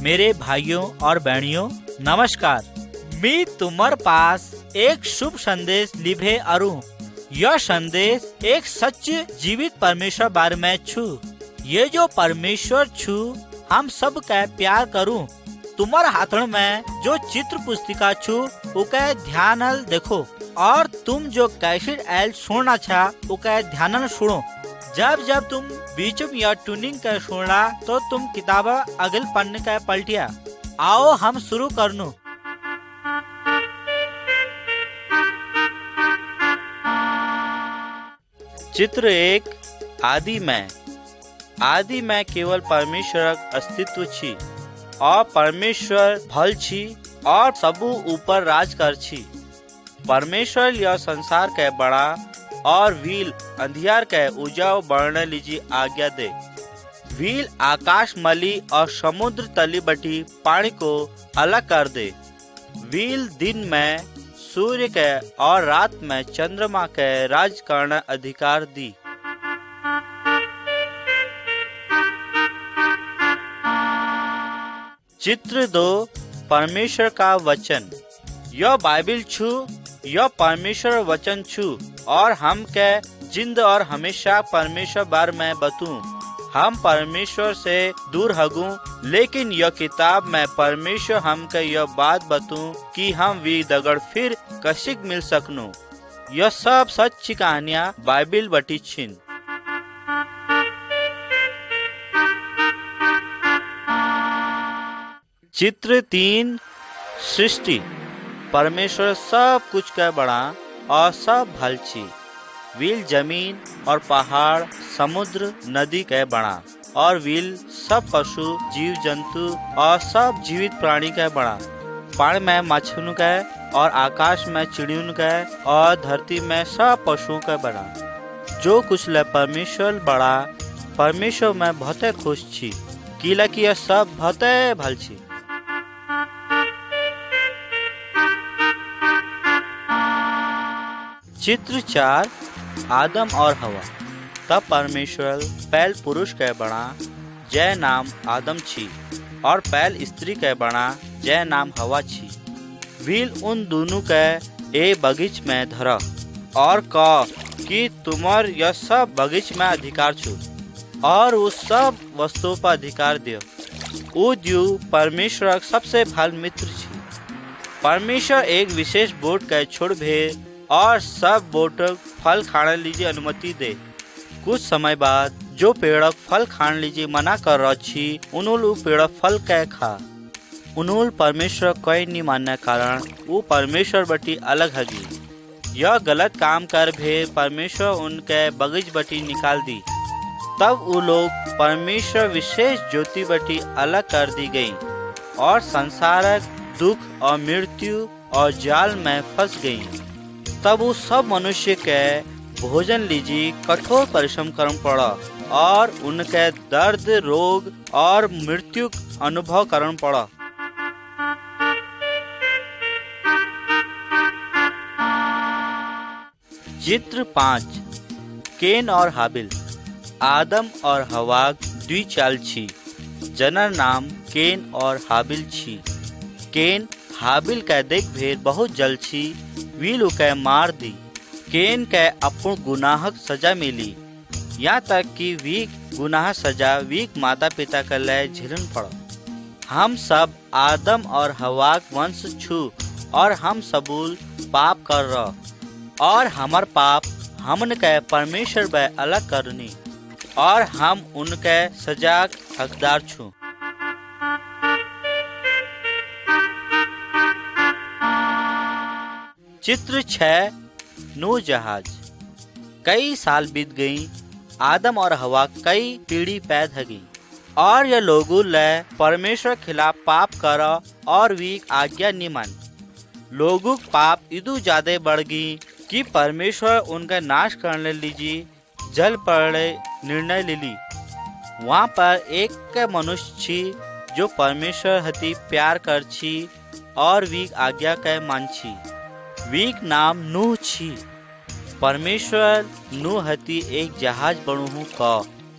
मेरे भाइयों और बहनियों नमस्कार। मैं तुम्हारे पास एक शुभ संदेश लिभे अरु। यह संदेश एक सच्चे जीवित परमेश्वर बारे में छु। ये जो परमेश्वर छु हम सब का प्यार करूं। तुम्हारे हाथों में जो चित्र पुस्तिका छु उके ध्यान देखो और तुम जो कैसेट एल सुनना छा उके ध्यान सुनो। जब जब तुम बीच में या ट्यूनिंग कर सुनना तो तुम किताब अगल पन्ने का पलटिया। आओ हम शुरू करनु। चित्र एक। आदि में केवल परमेश्वर अस्तित्व छी और परमेश्वर भल छी और सबू ऊपर राज कर छी। परमेश्वर यह संसार के बड़ा और व्हील अंधियार के उजाव बढ़ने लीजिए आज्ञा दे। व्हील आकाश मली और समुद्र तली बटी पानी को अलग कर दे। व्हील दिन में सूर्य के और रात में चंद्रमा के राज करना अधिकार दी। चित्र 2। परमेश्वर का वचन। यह बाइबिल छु, यह परमेश्वर वचन छु और हम के जिंद और हमेशा परमेश्वर बार में बतूं। हम परमेश्वर से दूर हगूं, लेकिन यह किताब में परमेश्वर हम के यह बात बतूं कि हम वी दगड़ फिर कशिक मिल सकनू। यह सब सच्ची कहानियां बाइबिल बटी छिन। चित्र 3। सृष्टि। परमेश्वर सब कुछ का बड़ा और सब भल छी। व्हील जमीन और पहाड़ समुद्र नदी के बड़ा और व्हील सब पशु जीव जंतु और सब जीवित प्राणी के बड़ा। पानी में मछलियों के और आकाश में चिड़ियों के और धरती में सब पशुओं के बड़ा। जो कुछ ले परमेश्वर बड़ा, परमेश्वर में बहुत खुश छी किला कि यह सब बहुत भल छी। चित्र 4। आदम और हवा। तब परमेश्वर पहल पुरुष के बना जय नाम आदम छी और पहल स्त्री के बना जय नाम हवा छी। व्हील उन दोनों के ए बगीच में धरा और कह कि तुम्हार यह सब बगीच में अधिकार छु और उस सब वस्तुओं पर अधिकार दियो। वो द्यू परमेश्वर सबसे भल मित्र छी। परमेश्वर एक विशेष बोट के छोड़ भे और सब बोटक फल खाने लीजिए अनुमति दे। कुछ समय बाद जो पेड़ फल खाने लीजिए मना कर रहा छी उन्होंने पेड़ फल के खा। उन्होंने परमेश्वर कोई नहीं मानने कारण वो परमेश्वर बटी अलग हगी। यह गलत काम कर भे परमेश्वर उनके बगीच बटी निकाल दी। तब वो लोग परमेश्वर विशेष ज्योति बटी अलग कर दी गई और संसारक दुख और मृत्यु और जाल में फंस गई। तब वो सब मनुष्य के भोजन लीजिए कठोर परिश्रम करना पड़ा और उनके दर्द रोग और मृत्यु अनुभव करना पड़ा। चित्र 5। केन और हाबिल। आदम और हवा द्विचाल छी जनर नाम केन और हाबिल छी। केन हाबिल का देख भेद बहुत जल छी व्हील के मार दी। केन के अपन गुनाहक सजा मिली, यहाँ तक कि वीक गुनाह सजा वीक माता पिता के लिए झेलन पड़ा। हम सब आदम और हवा वंश छु और हम सबूल पाप कर रहा और हमार पाप हमन के परमेश्वर बे अलग करनी और हम उनके सजा हकदार छु। चित्र 6। नूह जहाज। कई साल बीत गई। आदम और हवा कई पीढ़ी पैदा हो गई और ये लोगों ले परमेश्वर खिलाफ पाप करा और वी आज्ञा नहीं मान। लोगों पाप इदू ज्यादा बढ़ गई कि परमेश्वर उनका नाश करने लीजिए जल पड़े निर्णय ले ली। वहाँ पर एक मनुष्य छी जो परमेश्वर हती प्यार कर छी और वी आज्ञा के मान छी। वीक नाम नूह छी। परमेश्वर नूह हती एक जहाज बनू का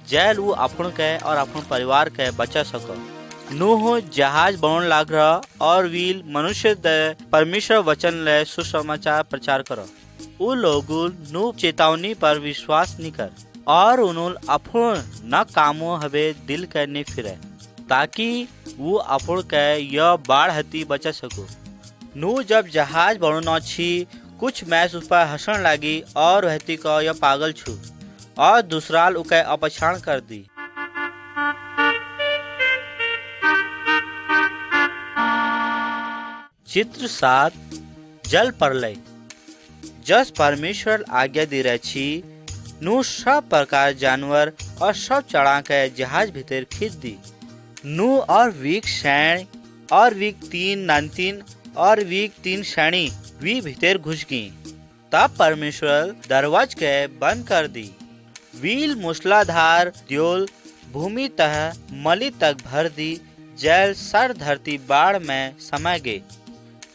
जैल वो अपन के और अपन परिवार के बचा सको। नूह जहाज बनाने लाग रहा और वील मनुष्य दे परमेश्वर वचन ले सुसमाचार प्रचार करो। उ लोगों नूह चेतावनी पर विश्वास नहीं कर और उन्होंने अपन न कामो हवे दिल करने फिरे ताकि वो अपन के यह बाढ़ हती बचा सको। नूह जब जहाज बनाना छी कुछ मैस उस पर हंसन लगी और हती को यह पागल छू और दूसराल उके अपछाण कर दी। चित्र 7 जल प्रलय। जस परमेश्वर आज्ञा दी रही छी नूह सब प्रकार जानवर और सब चढ़ा के जहाज भीतर खींच दी। नूह और वीक सैन और वीक 3 नानतीन और वीक 3 सैनी वी भीतर घुस गई। तब परमेश्वर दरवाज के बंद कर दी। वील मूसलाधार द्योल भूमि तह मली तक भर दी। जल सर धरती बाढ़ में समा गए।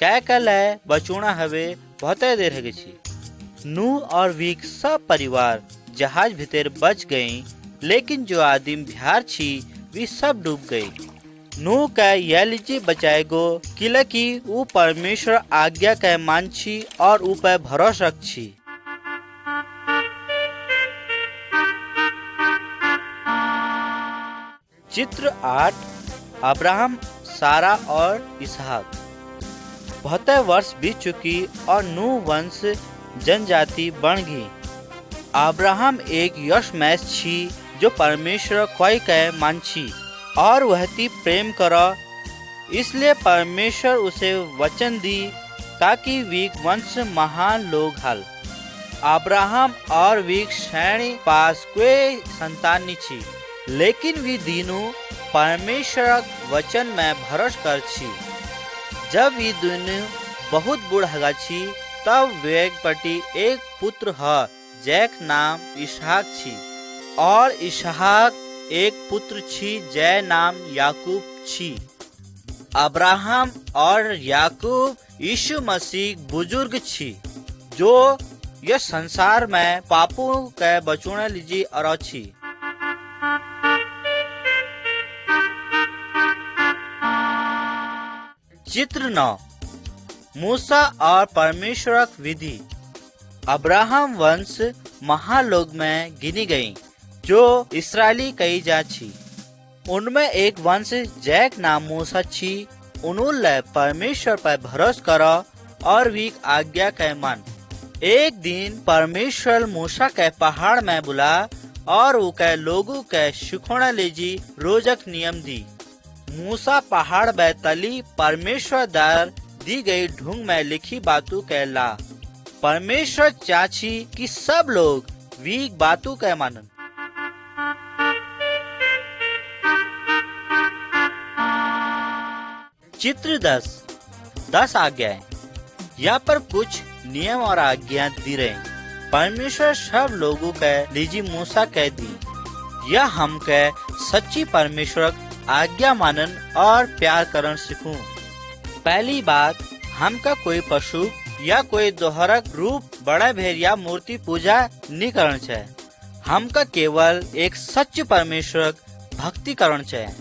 कह कल बचूना हवे बहुत देर है गई। नूह और वीक सब परिवार जहाज भीतर बच गई लेकिन जो आदमी बिहार छी वे सब डूब गए। नूह का यह लीजिए बचाएगो किलकी वो परमेश्वर आज्ञा के मान छी और ऊ पर भरोसा रख छी। चित्र 8 अब्राहम सारा और इसहाक। बहुत वर्ष बीत चुकी और नूह वंश जनजाति बन गई। अब्राहम एक यशमैस छी जो परमेश्वर कोई के मान छी और वहती प्रेम करो। इसलिए परमेश्वर उसे वचन दी ताकि वीक वंश महान लोग हल। अब्राहम और वीक सैनी पास कोई संतान नहीं छी लेकिन वे तीनों परमेश्वर वचन में भरोसा कर छी। जब वे दोनों बहुत बूढ़ा छी तब वेग पटी एक पुत्र है जैक नाम इसहाक छी और इसहाक एक पुत्र छी जय नाम याकूब छी। अब्राहम और याकूब यीशु मसीह बुजुर्ग छी जो यह संसार में पापों के बचोना लीजिए और छी। चित्र 9 मूसा और परमेश्वर विधि। अब्राहम वंश महालोग में गिनी गई जो इसराइली कही जा छी। उनमें एक वंश जैक नाम मूसा छी। उन्होंने परमेश्वर पर भरोसा करो और वी आज्ञा के मन। एक दिन परमेश्वर मूसा के पहाड़ में बुला और वो के लोगों के शिखोना लीजी रोजक नियम दी। मूसा पहाड़ में तली परमेश्वर द्वारा दी गई ढूंग में लिखी बातों के ला। परमेश्वर चाची कि सब लोग वीक बातों के मानन। चित्र 10 आज्ञाएं। यहाँ पर कुछ नियम और आज्ञा दी रहे। परमेश्वर सब लोगों के लीजी मूसा कह दी। यह हम के सच्ची परमेश्वर आज्ञा मानन और प्यार करन सीखूं। पहली बात हमका कोई पशु या कोई दोहरक रूप बड़ा भेड़ या मूर्ति पूजा नहीं करना चाहिए। हमका केवल एक सच्चे परमेश्वर भक्ति करना चाहिए।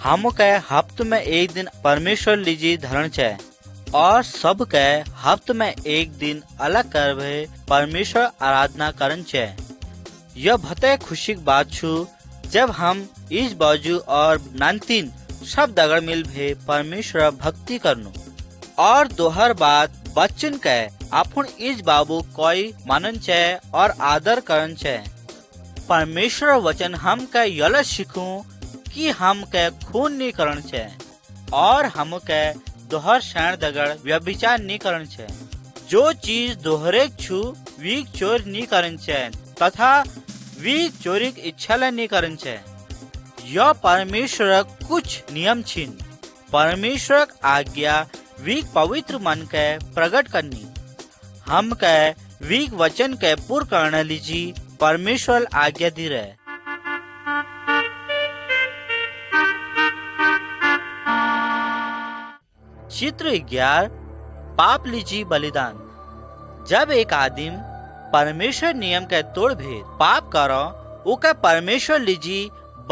हम के हफ्ते में एक दिन परमेश्वर लीजिए धरण चाहिए और सब के हफ्ते में एक दिन अलग कर परमेश्वर आराधना करन चाहिए। यह बहुत खुशी की बात छू जब हम इस बाजू और नानतीन सब दगड़ मिल भे परमेश्वर भक्ति करनो। और दोहर बात बच्चन के अपन इस बाबू कोई मानन चाहिए और आदर करन चाहिए। परमेश्वर वचन हम के यल सीखूं कि हम के खून नहीं करन चाहिए और हम के दोहर शरण दगड़ व्यभिचार नहीं करन चाहिए। जो चीज दोहरे छू वीक चोर नहीं करन चाहिए तथा वीक चोरी की इच्छा नहीं करन चाहिए। यह परमेश्वर कुछ नियम छिन। परमेश्वर आज्ञा वीक पवित्र मन के प्रकट करनी। हम के वीक वचन के पूर्ण करने लीजी परमेश्वर आज्ञा दी रहे। चित्र 11 पाप लीजी बलिदान। जब एक आदमी परमेश्वर नियम के तोड़ भेद पाप करो उके परमेश्वर लीजी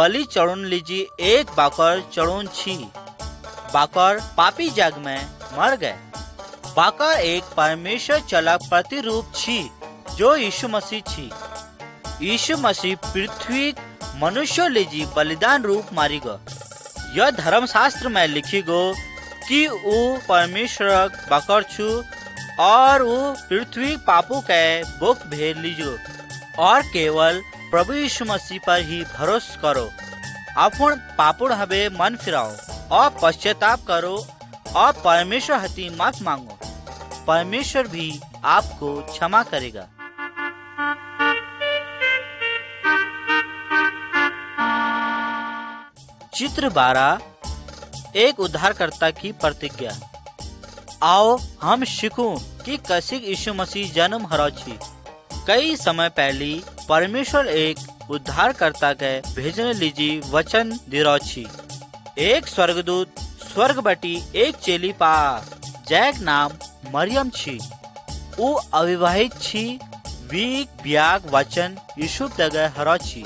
बलि चढ़ून लीजी एक बाकर चढ़ून छी। बाकर पापी जग में मर गए। बाकर एक परमेश्वर चलक प्रतिरूप छी जो यीशु मसीह छी। यीशु मसीह पृथ्वी मनुष्य लीजी बलिदान रूप मारी गो। यह धर्मशास्त्र में लिखी गो कि वो परमेश्वर बाकर छु और वो पृथ्वी पापू के बुक भेज लीजो और केवल प्रभु यीशु मसीह पर ही भरोसा करो। अपन पापुड़ हवे मन फिराओ और पश्चाताप करो और परमेश्वर हती माफ मांगो। परमेश्वर भी आपको क्षमा करेगा। चित्र 12 एक उद्धारकर्ता की प्रतिज्ञा। आओ हम सीखूं कि कैसे यीशु मसीह जन्म हरा छी। कई समय पहले परमेश्वर एक उद्धारकर्ता के भेजने लीजी वचन दे रहा छी। एक स्वर्गदूत स्वर्ग बटी एक चेली पा जैक नाम मरियम छी। वो अविवाहित छी। वी ब्याग वचन यीशु दगे हरा छी।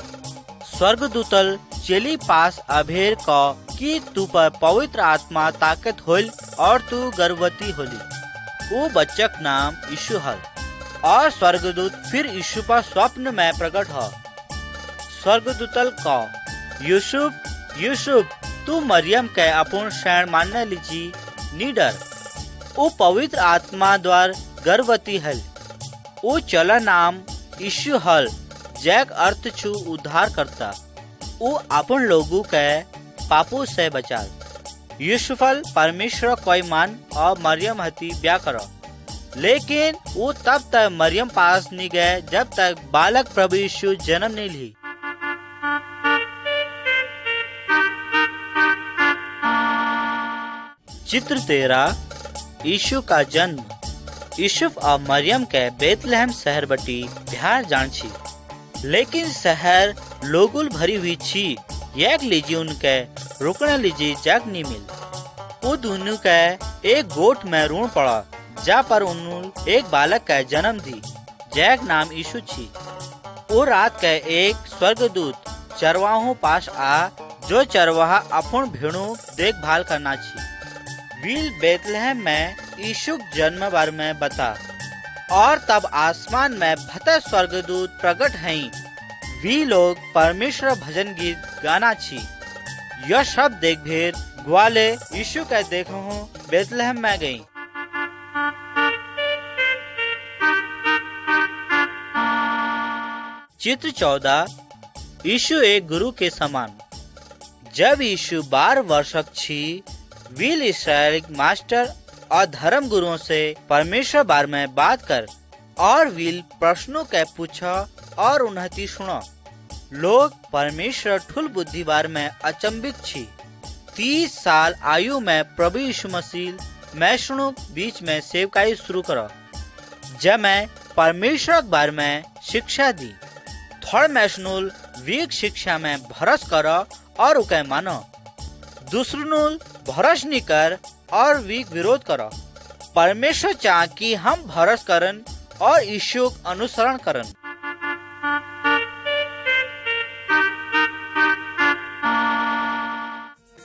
स्वर्गदूतल चेली पास अभेर का कि तू पर पवित्र आत्मा ताकत होल और तू गर्भवती होली। वो बच्चक नाम यीशु हल। और स्वर्गदूत फिर यीशु पर स्वप्न में प्रकट हो। स्वर्गदूतल का यूसुफ यूसुफ तू मरियम के अपन शरण मानने लीजी नीडर। वो पवित्र आत्मा द्वार गर्भवती हल। वो चला नाम यीशु हल जैक अर्थ छु उद्धार करता। वो अपन लोगों के पापों से बचाल। यूसुफल परमेश्वर कोई मान और मरियम हती ब्याह करो। लेकिन वो तब तक मरियम पास नहीं गए जब तक बालक प्रभु यीशु जन्म नहीं ली। चित्र 13 यीशु का जन्म। यूसुफ और मरियम के बेतलहम शहर बटी बिहार जान छी। लेकिन शहर लोगुल भरी हुई छी। एक लीजी उनके रुकने लीजी जग नहीं मिल। वो दोनों के एक गोट में ऋण पड़ा जा पर उन्होंने एक बालक का जन्म दी जैक नाम यीशु छी। वो रात के एक स्वर्गदूत चरवाहों पास आ जो चरवाहा अपन भेड़ों देखभाल करना छी। वील बेतलहम में यीशु जन्म बार में बता और तब आसमान में भते स्वर्गदूत प्रकट हैं। वी लोग परमेश्वर भजन गीत गाना छी। यह शब्द देख भेर ग्वाले यीशु का देखो बेतलहम में गई। चित्र 14 यीशु एक गुरु के समान। जब यीशु 12 वर्षक छी वील इसराइल मास्टर और धर्म गुरुओं से परमेश्वर बार में बात कर और वील प्रश्नों के पूछा और उन्हती सुनो। लोग परमेश्वर ठुल बुद्धि बार में अचंबित छी। 30 साल आयु में प्रभु यीशु मसीह मैं सुनो बीच में सेवकाई शुरू करो। जब मैं परमेश्वर बार में शिक्षा दी थोड़ मैं सुनूल वीक शिक्षा में भरोस करो और उके मानो। दूसरुनुल भरोस नहीं कर और वीक विरोध करो। परमेश्वर चाह कि हम भरोस करन और यीशु अनुसरण करन।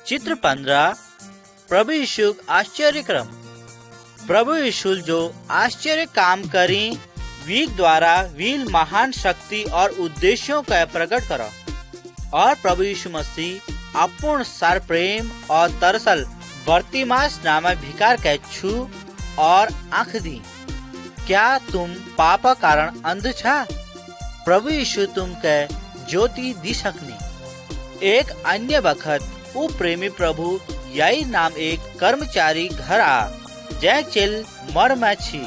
चित्र 15 प्रभु यीशु आश्चर्य क्रम। प्रभु यीशु जो आश्चर्य काम करी वीक द्वारा वील महान शक्ति और उद्देश्यों का प्रकट करो। और प्रभु यीशु मसीह अपूर्ण सार प्रेम और तरसल बर्तिमास नामक भिकार के छू और आँख दी। क्या तुम पाप कारण अंध छा? प्रभु यीशु तुम के ज्योति दी सकनी। एक अन्य बखत वो प्रेमी प्रभु यही नाम एक कर्मचारी घर आ जय चिल मर में छी।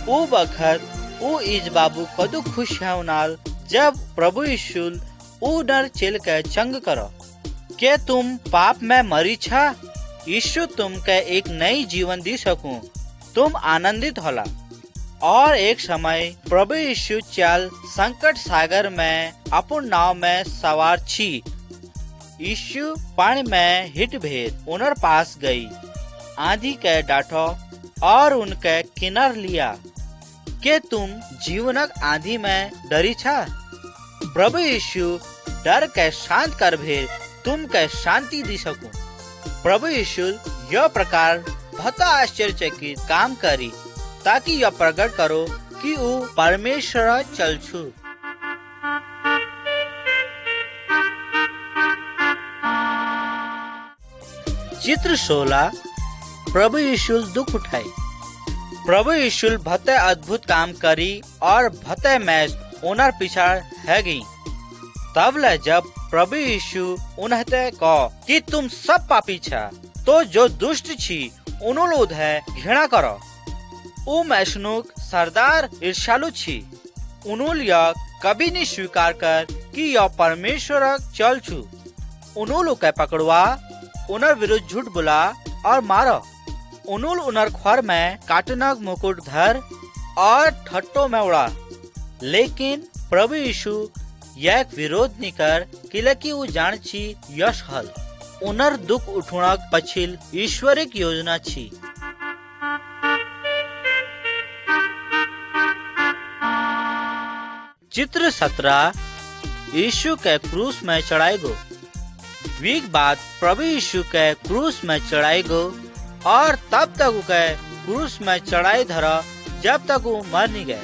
वो बखत वो इस बाबू कदू खुश है उनाल जब प्रभु यीशु वो नर चिल के चंग करो। के तुम पाप में मरी छा? यीशु तुम के एक नई जीवन दी सकूं। तुम आनंदित होला। और एक समय प्रभु यीशु चल संकट सागर में अपन नाव में सवार छी। यीशु पानी में हिट भेद उनर पास गई। आंधी के डांटो और उनके किनार लिया। के तुम जीवनक आंधी में डरी छा? प्रभु यीशु डर के शांत कर भेर तुम के शांति दी सकूं। प्रभु यीशु यह प्रकार बहुत आश्चर्यचकित काम करी ताकि यह प्रकट करो कि वो परमेश्वर चल छु। चित्र 16 प्रभु यीशु दुख उठाई। प्रभु यीशु बहुत अद्भुत काम करी और बहुत मैच ओनर पिछाड़ है गई। तब ले जब प्रभु यीशु उन्हें कहो कि तुम सब पापी छा तो जो दुष्ट छी उन्होंने है घृणा करो। ओ मैशनुक सरदार ईर्ष्यालु छी। उन्होंने यह कभी नहीं स्वीकार कर कि यह परमेश्वर चल छु। उन्होंने के पकड़वा, उनर विरुद्ध झूठ बोला और मारो। उन्होंने उनर ख्वर में काटनक मुकुट धर और ठट्टों में उड़ा। लेकिन प्रभु यीशु यह विरोध नहीं कर किलकी वो जान छी यश हल उनर दुख उठुणक पछिल ईश्वरिक योजना छी। चित्र 17 यीशु के क्रूस में चढ़ाई गो। वीक बाद प्रभु यीशु के क्रूस में चढ़ाई गो और तब तक उके क्रूस में चढ़ाई धरा जब तक वो मर नहीं गए।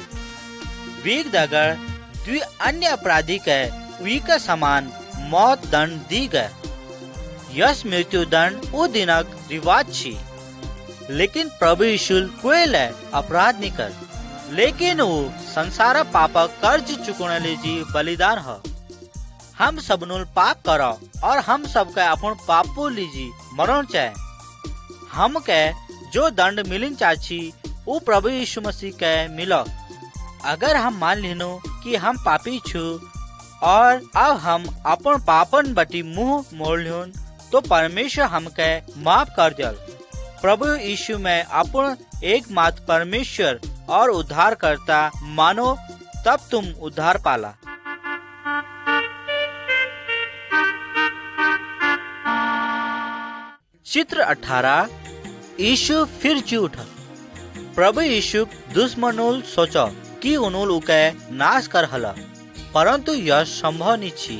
वीक दगर द्वि अन्य अपराधी के वी का समान मौत दंड दी गए। यस मृत्यु दंड वो दिनक रिवाज छी। लेकिन प्रभु यीशु कोई ले अपराध नहीं कर, लेकिन वो संसार पाप कर्ज चुकाने लीजी बलिदान है। हम सब नुल पाप करो और हम सब के अपन पापो लीजी मरण चाहे। हम के जो दंड मिलिन चाची वो प्रभु यीशु मसीह के मिलो। अगर हम मान लेनो कि हम पापी छु और अब हम अपन पापन बटी मुंह मोड़ लियोन तो परमेश्वर हमके माफ कर दियल। प्रभु यीशु में अपन एकमात्र परमेश्वर और उद्धार करता मानो तब तुम उद्धार पाला। चित्र 18 यीशु फिर जी उठा। प्रभु यीशु दुश्मनुल सोचो कि उनुल उके नाश कर हला, परंतु यह संभव नहीं छी।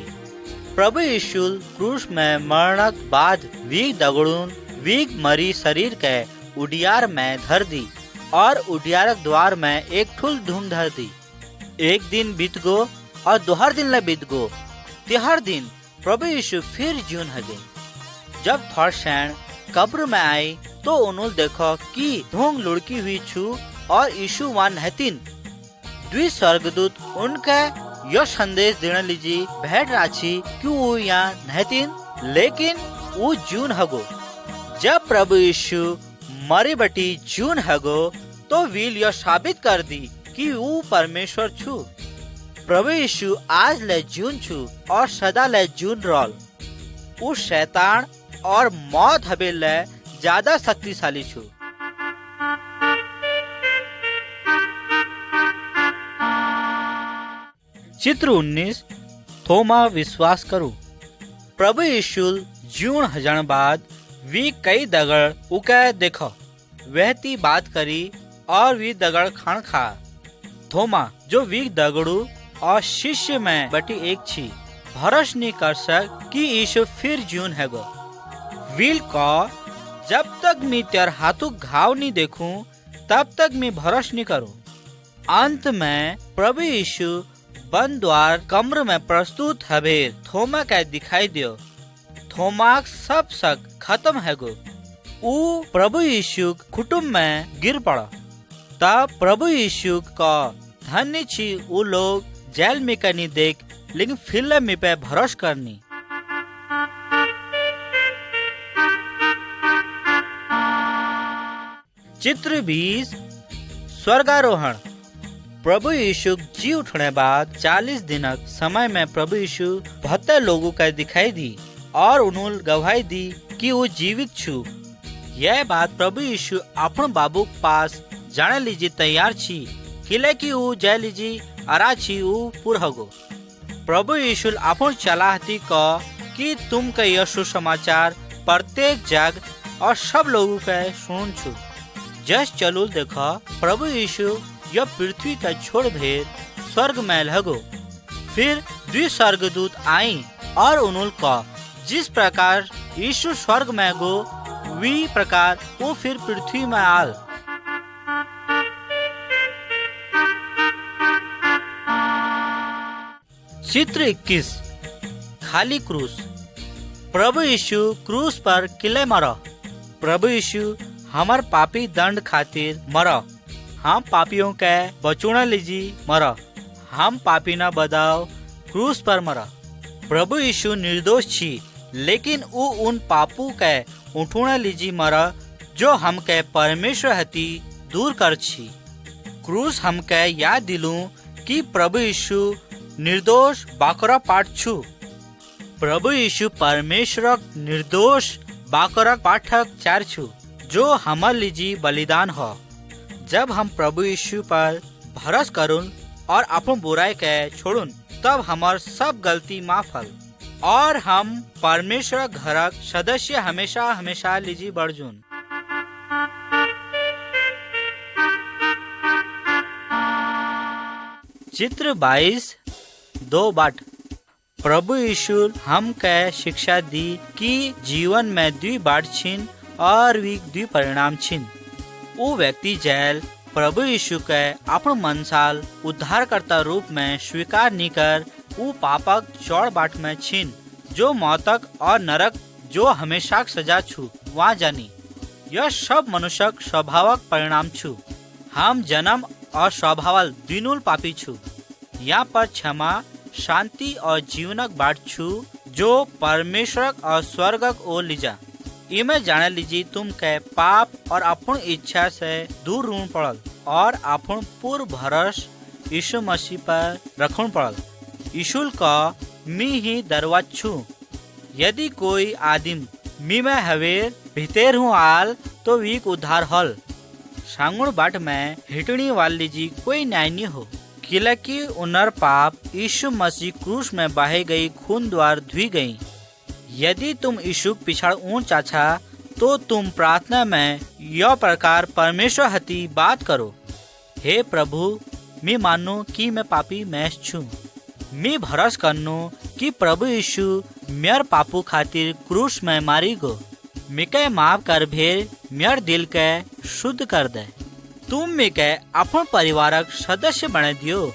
प्रभु यीशु क्रूस में मरणक बाद वीक दगड़ून वीक मरी शरीर के उडियार में धर दी और उडियारक द्वार में एक ठुल धूम धर दी। एक दिन बीत गो और दोहर दिन ले बीत गो। तिहर दिन प्रभु यीशु फिर जीवन है गई। जब थोड़ सैन कब्र में आई तो उन्होंने देखो कि धूम लुढ़की हुई छु और यीशु वहां नहतीन। द्वि स्वर्गदूत उनका यह संदेश देने लीजी भेंट राची कि वो यहाँ नहतीन, लेकिन वो जून हगो। जब प्रभु यीशु मरी बटी जून हगो तो वील यह साबित कर दी कि वो परमेश्वर छु। प्रभु यीशु आज ले जून छु और सदा ले जून रोल। वो शैतान और मौत हबेल ले ज्यादा शक्तिशाली छु। चित्र 19 थोमा विश्वास करो। प्रभु यीशु जून हजार बाद वी कई दगड़ उके देखो वहती बात करी और वी दगड़ खान खा। थोमा जो वी दगड़ू और शिष्य में बटी एक छी भरोस नहीं कर सक कि यीशु फिर जून है गो। वील को जब तक मैं तेर हाथों घाव नहीं देखूं तब तक मैं भरोस नहीं करूं। अंत में प्रभु यीशु बंद द्वार कमरे में प्रस्तुत हबेर थोमा का दिखाई दियो। थोमा सब शक खत्म है गो। वो प्रभु यीशु कुटुंब में गिर पड़ा। तब प्रभु यीशु का धन्य छी वो लोग जेल में करनी देख लेकिन फिल्म में पे भरोस करनी। चित्र 20 स्वर्गारोहण। प्रभु यीशु जी उठने बाद 40 दिनक समय में प्रभु यीशु 72 लोगों का दिखाई दी और उन्होंने गवाही दी कि वो जीवित छु। यह बात प्रभु यीशु अपन बाबू के पास जाने लीजिए तैयार छी किले की वो जय लीजिए अरा छी वो पूरा गो। प्रभु यीशु अपन चलाहती को कि तुम का यह सुसमाचार प्रत्येक जग और सब लोगों का सुन छु। जस चलुल देखा प्रभु यीशु यह पृथ्वी का छोड़ भेद स्वर्ग में लगो। फिर द्वि स्वर्गदूत आई और उनुल का जिस प्रकार यीशु स्वर्ग में गो वी प्रकार वो फिर पृथ्वी में आल। चित्र 21 खाली क्रूस। प्रभु यीशु क्रूस पर किले मरा। प्रभु यीशु हमार पापी दंड खातिर मरा। हम पापियों के बचुना लीजी मरा। हम पापी न बदाव क्रूस पर मरा। प्रभु यीशु निर्दोष छी, लेकिन वो उन पापू के उठुना लीजी मरा जो हम के परमेश्वर हती दूर कर छी। क्रूस हम के याद दिलू कि प्रभु यीशु निर्दोष बाकरा पाठ छु। प्रभु यीशु परमेश्वर निर्दोष बाकरा पाठक चार छु जो हमार लीजी बलिदान हो। जब हम प्रभु यीशु पर भरोसा करुन और अपन बुराई के छोड़ुन तब हमार सब गलती माफ हल और हम परमेश्वर घरक सदस्य हमेशा हमेशा लीजी बढ़जुन। चित्र 22 दो बाट। प्रभु यीशु हम के शिक्षा दी कि जीवन में द्वि बाट छिन और वी द्वि परिणाम छिन। वो व्यक्ति जैल प्रभु यीशु के अपन मनसाल उद्धारकर्ता रूप में स्वीकार नहीं कर वो पापक चौड़ बाट में छिन जो मौतक और नरक जो हमेशा सजा छु वहाँ जानी। यह सब मनुष्यक स्वभावक परिणाम छु। हम जन्म और स्वभावल दिनुल पापी छु। यहाँ पर क्षमा शांति और जीवनक बाट छु जो परमेश्वर और स्वर्गक ओर लीजा। इमे जाने लीजी तुम के पाप और अपन इच्छा से दूर रहूं पड़ल और अपन पूर्ण भरोस यीशु मसीह पर रखूं पड़ल। यीशु का मी ही दरवाज छु। यदि कोई आदिम मी में हवेर भीतर हूँ आल तो वीक उद्धार हल। सांगुण बाट में हिटनी वाल लीजी कोई न्याय नहीं हो, किलकी उनर पाप यीशु मसीह क्रूस में बहे गई खून द्वार धुई गई। यदि तुम यीशु पिछड़ ऊंच आछा तो तुम प्रार्थना में यह प्रकार परमेश्वर हती बात करो। हे प्रभु, मैं मानो कि मैं पापी मैस छू। मैं भरोस करनो कि प्रभु यीशु मेर पापू खातिर क्रूस में मारी गो। मिके माफ कर भेर मेर दिल के शुद्ध कर दे। तुम मिके अपन परिवारक सदस्य बने दियो।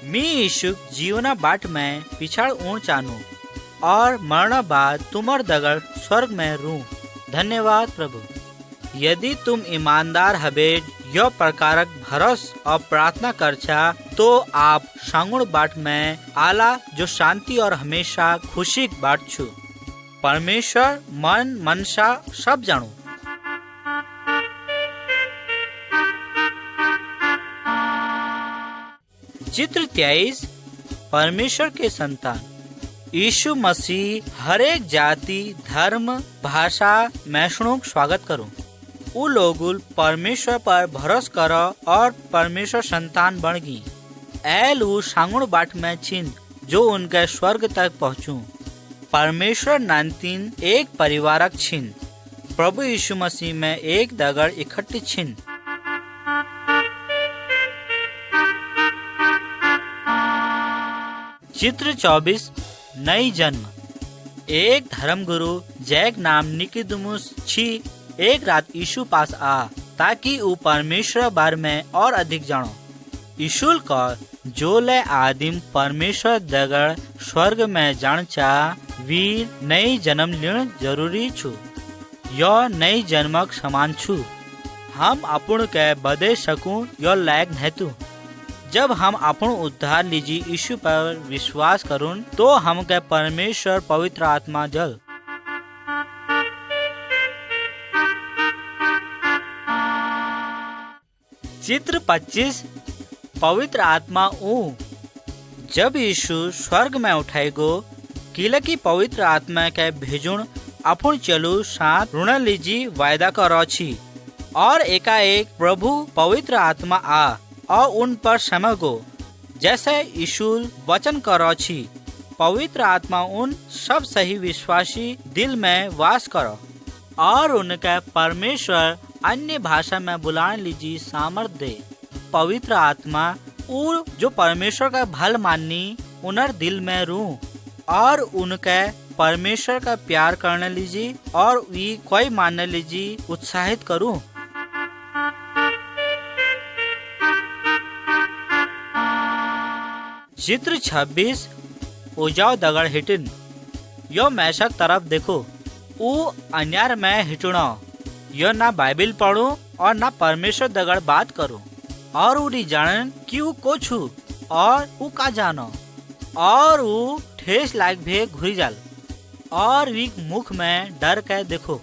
मैं यीशु जीवना बाट में पिछड़ ऊँच चानू और मरना बाद तुम्हार दगड़ स्वर्ग में रू। धन्यवाद प्रभु। यदि तुम ईमानदार हबे यह प्रकारक भरोस और प्रार्थना करछा तो आप सांगुण बाट में आला जो शांति और हमेशा खुशी बाट छु। परमेश्वर मन मनसा सब जानू। चित्र 23 परमेश्वर के संतान। यीशु मसीह हर एक जाति धर्म भाषा मैशणों स्वागत करूं। वो लोगुल परमेश्वर पर भरोस करो और परमेश्वर संतान बन गई। ऐल वो सांगुण बाट में छिन जो उनके स्वर्ग तक पहुँचू। परमेश्वर नानतीन एक परिवारक छिन। प्रभु यीशु मसीह में एक दगड़ इकट्ठी छिन। चित्र 24 नई जन्म। एक धर्मगुरु जैक नाम निकोदेमुस छी एक रात यीशु पास आ ताकि वो परमेश्वर बारे में और अधिक जानो। यीशु का जो ले आदिम परमेश्वर दगड़ स्वर्ग में जान चा वीर नई जन्म लेन जरूरी छु। यह नई जन्मक समान छु। हम अपन के बदे सकूं यो लायक नहीं। जब हम अपन उद्धार लीजी यीशु पर विश्वास करूं तो हम के परमेश्वर पवित्र आत्मा जल। चित्र 25 पवित्र आत्मा ऊ। जब यीशु स्वर्ग में उठाएगो किलकी पवित्र आत्मा के भेजुण अपन चलू साथ ऋण लीजी वायदा करो छी। और एकाएक प्रभु पवित्र आत्मा आ और उन पर समगो जैसे यीशु वचन करो छी। पवित्र आत्मा उन सब सही विश्वासी दिल में वास करो और उनके परमेश्वर अन्य भाषा में बुलाने लीजिए सामर्थ दे। पवित्र आत्मा जो परमेश्वर का भल माननी उनर दिल में रू और उनके परमेश्वर का प्यार करने लीजिए और वी कोई मानने लीजिए उत्साहित करूं। चित्र 26 उजाव दगड़ हिटिन। यो मैशक तरफ देखो, ऊ अन्यार में हिटुणो, यो ना बाइबिल पढ़ू और ना परमेश्वर दगड़ बात करूं और उड़ी जानन कि ऊ को छू और ऊ का जानो और ऊ ठेस लायक भे घुरी जाल और वीक मुख में डर के देखो।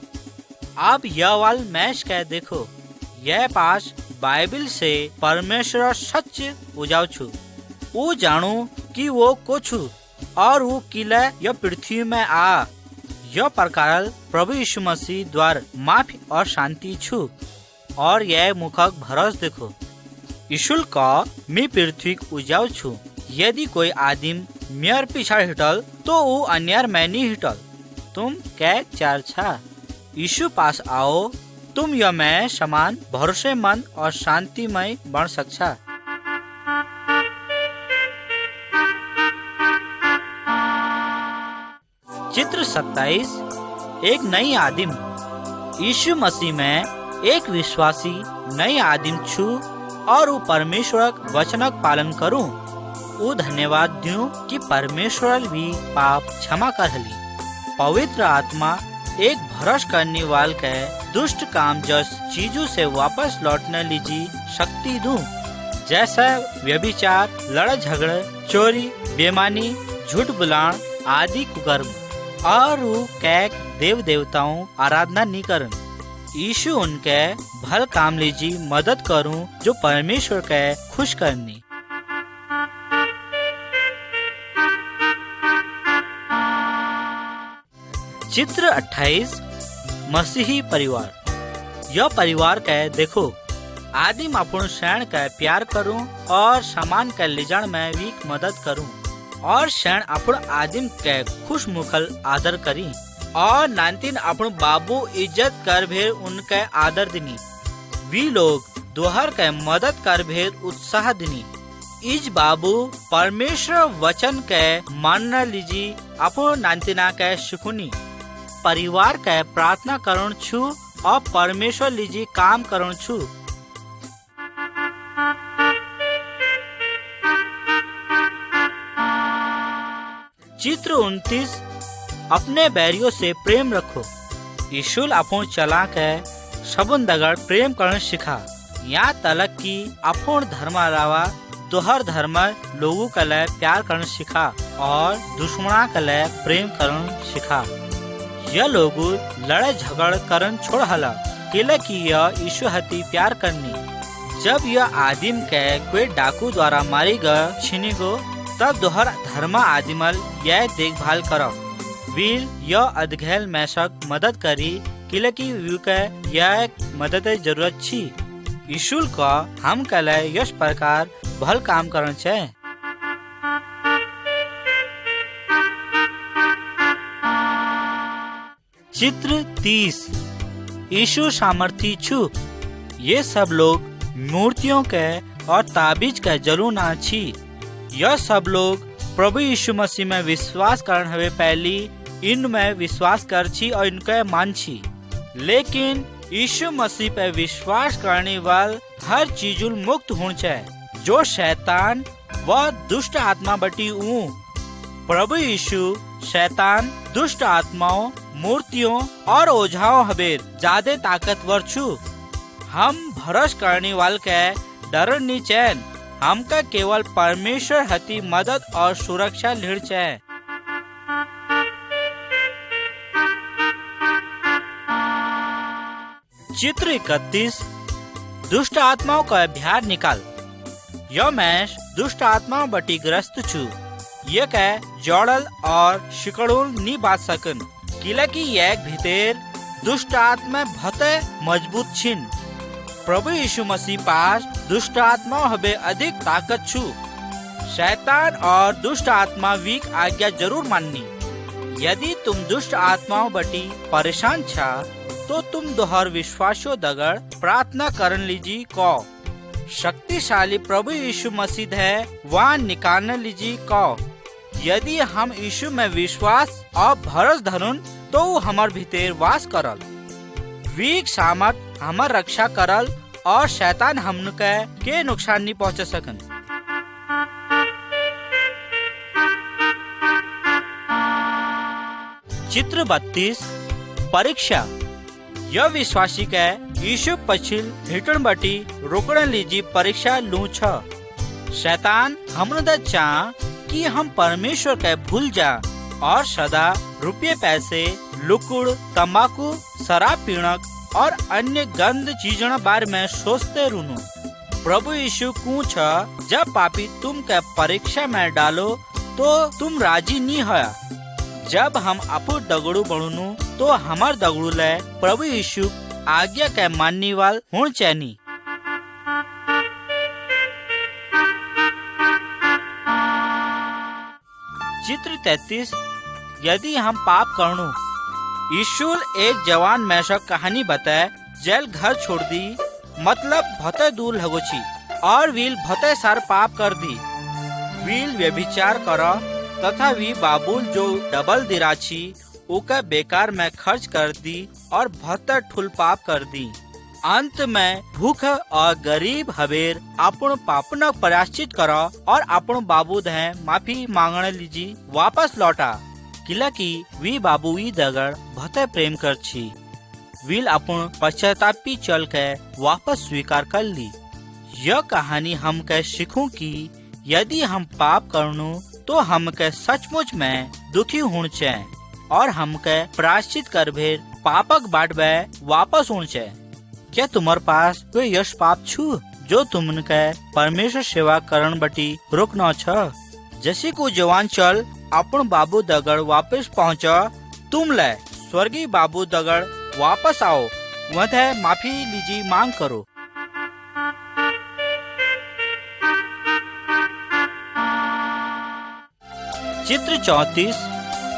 अब यह वाल मैश के देखो, यह पास बाइबिल से परमेश्वर सच उजाव छू, ऊ जानू कि वो को छू और वो किले यह पृथ्वी में आ यह प्रकार प्रभु यीशु मसीह द्वार माफी और शांति छू और यह मुखक भरोस देखो। यीशु का मी पृथ्वी उजाव छू, यदि कोई आदिम मेयर पीछा हिटल तो वो अन्यर में नहीं हिटल। तुम क्या चार छा यीशु पास आओ, तुम यह में समान भरोसेमंद और शांतिमय बन सकछा। चित्र 27 एक नई आदिम। यीशु मसीह में एक विश्वासी नई आदिम छू और वो परमेश्वर वचनक पालन करूं। वो धन्यवाद दूं कि परमेश्वर भी पाप क्षमा कर हली। पवित्र आत्मा एक भरोस करने वाल के दुष्ट काम जस चीजों से वापस लौटने लीजिए शक्ति दूं, जैसे व्यभिचार, लड़ झगड़े, चोरी, बेमानी, झूठ बुलान आदि कुकर्म और वो कैक देव देवताओं आराधना नहीं करन। यीशु उनके भल काम लीजिए मदद करूं जो परमेश्वर के खुश करनी। चित्र 28 मसीही परिवार। यह परिवार के देखो, आदिम अपन शरण के प्यार करूं और सामान के लिजाण में भी मदद करूं और शरण अपन आदिम के खुश मुखल आदर करी और नानतीन अपन बाबू इज्जत कर भेर उनके आदर दिनी। वी लोग दोहर के मदद कर भेर उत्साह दिनी। इज बाबू परमेश्वर वचन के मानना लीजी अपन नानतीना के सुखुनी। परिवार के प्रार्थना करण छू और परमेश्वर लीजी काम करण छू। चित्र 29 अपने बैरियों से प्रेम रखो। यीशु अपन चला के सबुन दगड़ प्रेम करना सिखा, यहाँ तलक की अपन धर्म अलावा दोहर धर्म लोगों के लिए प्यार करना सिखा और दुश्मना के लिए प्रेम करना सिखा। यह लोग लड़े झगड़ करन छोड़ हला, किले की यह यीशु हती प्यार करनी। जब यह आदिम के कोई डाकू द्वारा मारी गए छीनी गो, तब दोहर धर्म आदिमल यह देखभाल करो। वीर यह अधघेल मैशक मदद करी, किले की के यह मदद जरूरत छी। यीशु का हम कले यश प्रकार भल काम करना चाहिए। चित्र 30 यीशु सामर्थी छू। ये सब लोग मूर्तियों के और ताबीज के जरूर ना छी। यह सब लोग प्रभु यीशु मसीह में विश्वास करने हवे पहली इनमें विश्वास कर छी और इनके मान छी। लेकिन यीशु मसीह पे विश्वास करने वाल हर चीजुल मुक्त होना चाहिए जो शैतान व दुष्ट आत्मा बटी प्रभु यीशु शैतान, दुष्ट आत्माओं, मूर्तियों और ओझाओं हबेर ज्यादा ताकतवर छू। हम भरोस करने वाल के डर नी चैन, हमका केवल परमेश्वर हती मदद और सुरक्षा लीड़ चाहिए। चित्र 31 दुष्ट आत्माओं का बाहर निकाल। यह मैश दुष्ट आत्माओं बटी ग्रस्त छू। ये कह जोड़ल और शिकड़ुल नी बात सकन, किला की एक भीतर दुष्ट आत्मा भते मजबूत छिन। प्रभु यीशु मसीह पास दुष्ट आत्मा हबे अधिक ताकत छू। शैतान और दुष्ट आत्मा वीक आज्ञा जरूर माननी। यदि तुम दुष्ट आत्माओं बटी परेशान छा तो तुम दोहर विश्वासो दगड़ प्रार्थना करन लीजी को शक्तिशाली प्रभु यीशु मसीह है वहाँ निकालने लीजी को। यदि हम यीशु में विश्वास और भरोस धरुन तो वो हमार भीतर वास करल। वीक सामर्थ हमार रक्षा करल और शैतान हमन के नुकसान नहीं पहुंचा सकन। चित्र 32 परीक्षा। यह विश्वासी के यीशु पछिल हिटन बटी रोकने लीजी परीक्षा लू छ। शैतान हमन चाह कि हम परमेश्वर के भूल जा और सदा रुपये पैसे लुकुड़ तंबाकू शराब पीणक और अन्य गंद चीजों बारे में सोचते रुनु। प्रभु यीशु पूछ जब पापी तुम के परीक्षा में डालो तो तुम राजी नहीं होया। जब हम अपू दगड़ू बढ़ू तो हमार दगड़ू ले प्रभु यीशु आज्ञा के मानने वाल हों चैनी। चित्र 33 यदि हम पाप करूँ। यीशु एक जवान मैशक कहानी बताए जेल घर छोड़ दी, मतलब भते दूर लगोची और वील भते सार पाप कर दी। वील व्यभिचार करा तथा वी बाबुल जो डबल दिराची उका बेकार में खर्च कर दी और भते ठुल पाप कर दी। अंत में भूख और गरीब हवेर अपन पापन प्रायश्चित करा और अपन बाबू दे माफी मांगने लीजी वापस लौटा। किला की वी बाबू वी दगड़ भते प्रेम कर छी। वील अपन पश्चातापी चल के वापस स्वीकार कर ली। यह कहानी हम के सीखूं कि यदि हम पाप करनु तो हम के सचमुच में दुखी होने चाहिए और हम के प्रायश्चित कर भेर पापक बाटवे वापस होने चाहिए। क्या तुम्हारे पास कोई यश पाप छू जो तुमन के परमेश्वर सेवा करण बटी रोकना छ? जैसे को जवान चल अपन बाबू दगड़ वापस पहुँचा, तुम ले स्वर्गीय बाबू दगड़ वापस आओ, वह माफी लीजी मांग करो। चित्र 34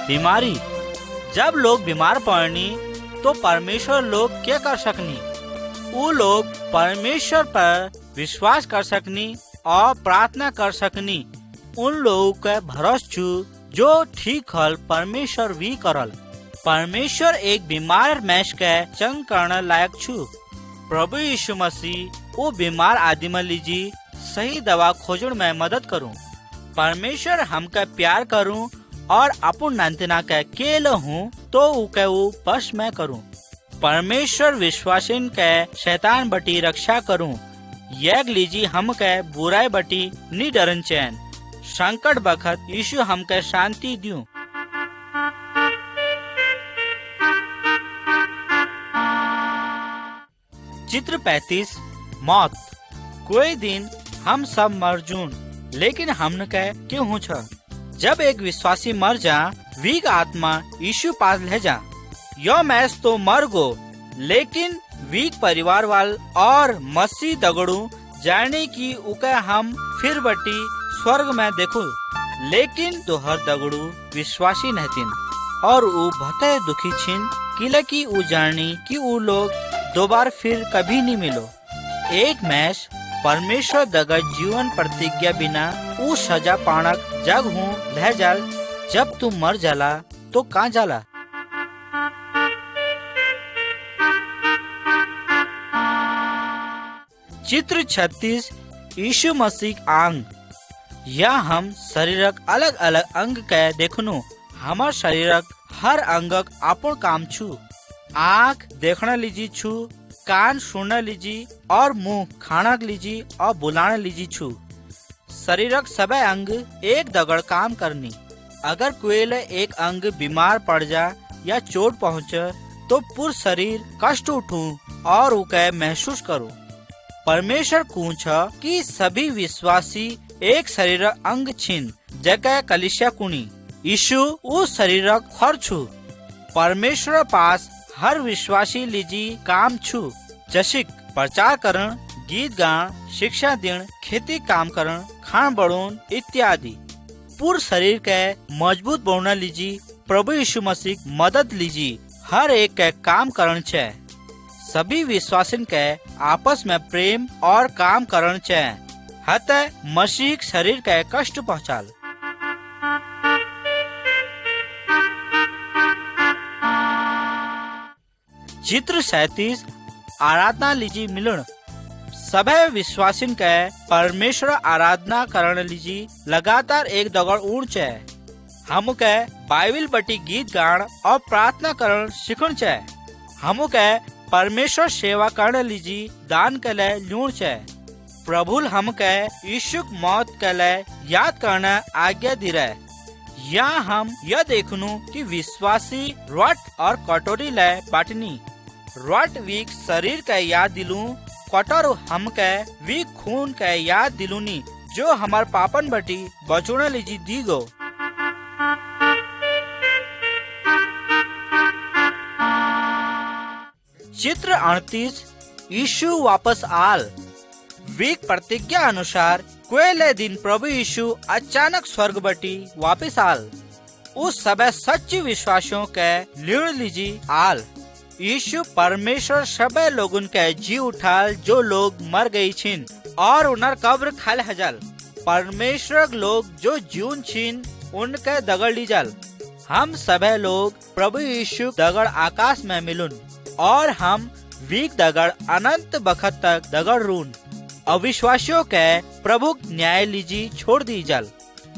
बीमारी। जब लोग बीमार पड़नी तो परमेश्वर लोग क्या कर सकनी? वो लोग परमेश्वर पर विश्वास कर सकनी और प्रार्थना कर सकनी। उन लोगों का भरोसा छू जो ठीक हल परमेश्वर भी करल। परमेश्वर एक बीमार मैश के चंग करने लायक छू। प्रभु यीशु मसीह वो बीमार आदमी लीजी सही दवा खोजने में मदद करूं। परमेश्वर हमका प्यार करूं और अपन नंतना के केल हूँ तो उके वो पश में करूं। परमेश्वर विश्वासिन के शैतान बटी रक्षा करूं। यह लीजी हम के बुराई बटी नी डरन चैन। संकट बखत यीशु हम के शांति दूं। चित्र 35 मौत। कोई दिन हम सब मर जून, लेकिन हमने कह क्यों हो छ? जब एक विश्वासी मर जा, वीक आत्मा यीशु पास ले जा। यो मैस तो मर गो, लेकिन वीक परिवार वाल और मसीह दगड़ू जाने की उके हम फिर बटी स्वर्ग में देखो। लेकिन दोहर दगड़ू विश्वासी नहतिन और उ भते दुखी छिन किला की उ जानी कि उ लोग दोबारा फिर कभी नहीं मिलो। एक मैश परमेश्वर दगड़ जीवन प्रतिज्ञा बिना उ सजा पाणक जग हूँ लह जाल। जब तू मर जाला तो कहाँ जाला? चित्र 36 यीशु मसीह आंग। या हम शरीरक अलग अलग अंग के देखनु। हमार शरीरक हर अंगक अपन काम छू। आँख देखना लीजी छू, कान सुनना लीजी और मुंह खाना लीजी और बुलाना लीजी छू। शरीरक सब अंग एक दगड़ काम करनी। अगर कोई एक अंग बीमार पड़ जा या चोट पहुँचे तो पूरा शरीर कष्ट उठू और उके महसूस करो। परमेश्वर पूछ कि सभी विश्वासी एक शरीर अंग छिन जगह कलिसिया कुनी। यीशु उस शरीरक हर छू। परमेश्वर पास हर विश्वासी लीजी काम छू, जैसे प्रचार करण, गीत गान, शिक्षा देन, खेती काम करण, खान बढ़ोन इत्यादि। पूर्ण शरीर के मजबूत बनना लीजी प्रभु यीशु मसीह मदद लीजी हर एक के काम करण चाहिए। सभी विश्वासिन के आपस में प्रेम और काम करण चाहिए। हत मसीह शरीर के कष्ट पहुँचाल। चित्र 37 आराधना लीजी मिलन। सभे विश्वासिन के परमेश्वर आराधना करण लीजी लगातार एक दगड़ ऊँच है। हमके बाइबल बटी गीत गान और प्रार्थना करण सीखन चाहे। हमके परमेश्वर सेवा करने लीजी दान के लिए लूण चाहे। प्रभु हमके यीशु मौत के लिए याद करना आज्ञा दी रहे। यहाँ हम यह देखनू कि विश्वासी रट और कटोरी ले बाटनी। रट वीक शरीर के याद दिलू, कटोर हमके वीक खून के याद दिलूनी जो हमार पापन बटी बचोने लीजी दी गो। चित्र 38 यीशु वापस आल। वीक प्रतिज्ञा अनुसार कोयले दिन प्रभु यीशु अचानक स्वर्ग बटी वापस आल। उस सबे सच्चे विश्वासियों के लीण लीजी आल। यीशु परमेश्वर सबे लोगन के जी उठाल जो लोग मर गई छिन और उनर कब्र खाल हजल। परमेश्वर लोग जो जीवन छिन उनके दगड़ लीजल। हम सबे लोग प्रभु यीशु दगड़ आकाश में मिलुन और हम वीक दगड़ अनंत बखत तक दगड़ रून। अविश्वासियों के प्रभु न्याय लीजी छोड़ दी जल।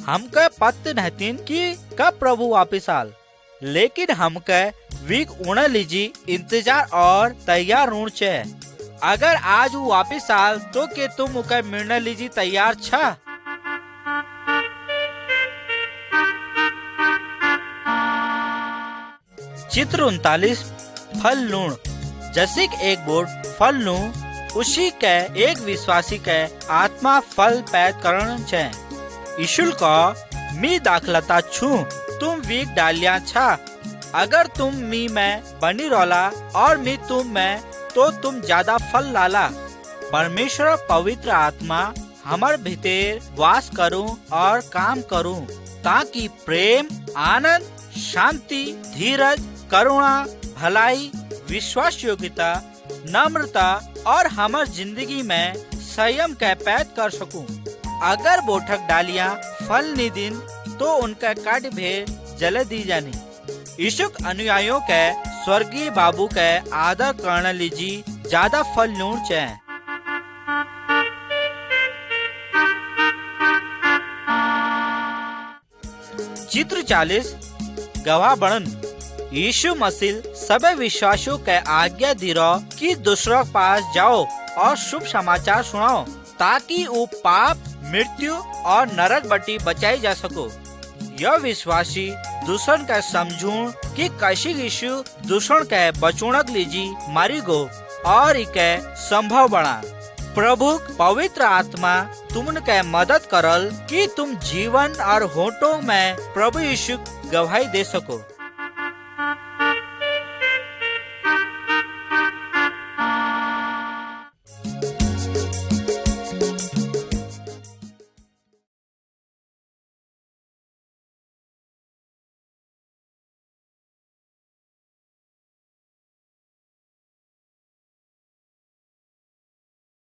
हमके पत्त नहतीन कि कब प्रभु वापिस आल, लेकिन हमके वीक उड़ लीजी इंतजार और तैयार रून छे। अगर आज वो वापिस आल तो के तुम उके मिलने लीजी तैयार छा। चित्र 39 फल लूण। जैसे एक बोर्ड फल लू उसी के एक विश्वासी के आत्मा फल पैद करण छे। यीशु का मी दाखलता छू तुम वीक डालिया छा। अगर तुम मी में बनी रोला और मी तुम में तो तुम ज्यादा फल लाला। परमेश्वर पवित्र आत्मा हमार भीतर वास करूं और काम करूं ताकि प्रेम, आनंद, शांति, धीरज, करुणा, भलाई, विश्वास योग्यता, नम्रता और हमार जिंदगी में संयम के पैद कर सकूं। अगर बोठक डालियां फल नहीं दिन तो उनका काट भेर जले दी जानी। यीशु अनुयायियों के स्वर्गीय बाबू के आदर करने लीजी ज्यादा फल लूण चाहे। चित्र 40 गवाह बनन। यीशु मसीह सबे विश्वासियों के आज्ञा दी रहो कि दूसरों के पास जाओ और शुभ समाचार सुनाओ ताकि वो पाप, मृत्यु और नरक बटी बचाई जा सको। यह विश्वासी दूसरन के समझूं कि कैसे यीशु दूसरन के बचोनक लीजी मारी गो और इके संभव बना। प्रभु पवित्र आत्मा तुमन के मदद करल कि तुम जीवन और होठों में प्रभु यीशु गवाही दे सको।